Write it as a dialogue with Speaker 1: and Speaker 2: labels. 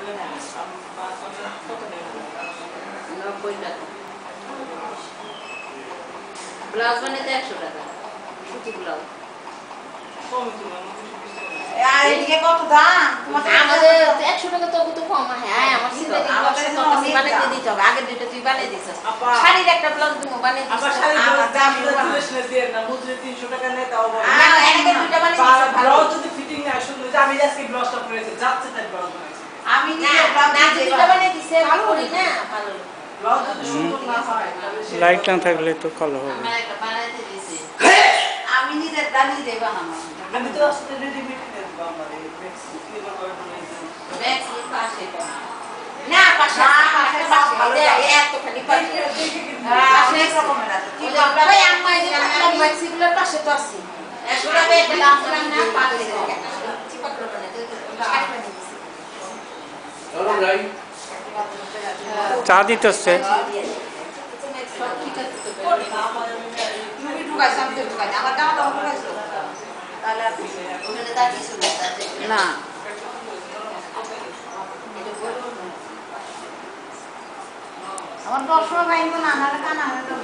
Speaker 1: 90 টাকা ব্লাউজ বানাতে 100 টাকা সুতি ব্লাউজ
Speaker 2: এদিকে কত দাম
Speaker 1: আমাদের 100 টাকা তো কম হ্যাঁ আমার চিন্তা কি আমাদের বানাতে দিতে হবে আগে দুটো তুই বানিয়ে দিছস শাড়ির একটা ব্লাউজ তুমি বানিয়ে দিছস
Speaker 3: আবার শাড়ির ব্লাউজ দাম তুলেছলে দিয়ে না মজুরি 300 টাকা নেয় তাও বলে
Speaker 1: না এদিকে দুটো বানিয়ে দিছস
Speaker 3: ব্লাউজ যদি ফিটিং না শুনলে যে আমি আজকে ব্লাউজটা পরেছি যাচ্ছে তাই ব্লাউজ বানাইছি
Speaker 2: আমি নিজে ব্লাউজ
Speaker 1: দুটো বানিয়ে দিছে ভালো করি না ভালো
Speaker 3: ব্লাউজ যদি সুন্দর না হয় তাহলে
Speaker 4: লাইট না থাকলে তো কালো হবে
Speaker 1: আমরা একটা বানাইতে দিছি
Speaker 2: আমি নিজে দানি দেব না
Speaker 3: আমি তো আসলে রেডিমেড নেব আমাদের ম্যাক্স ক্লিয়ার করে বানাইছি
Speaker 1: ম্যাক্স পাশে না পাশে ভালো এত খালি পাশে
Speaker 2: পাশে রকমের আছে
Speaker 1: কি বলবো ভাই আম্মা এই যে ম্যাক্সিগুলোর পাশে তো আছে এগুলো বেটা দাম না পাশে চিপা করে বানাইতে
Speaker 5: চলো যাই
Speaker 4: চা দিতেছে
Speaker 2: তুমি ঢুকাইছ আমি তো ঢুকাই আমার জামা তো ঢুকাইছ তাহলে
Speaker 1: ওখানে দাঁড়িয়ে শুনে
Speaker 2: না আমার 10 টাকা পাইবো না আমার কানা হয়ে তো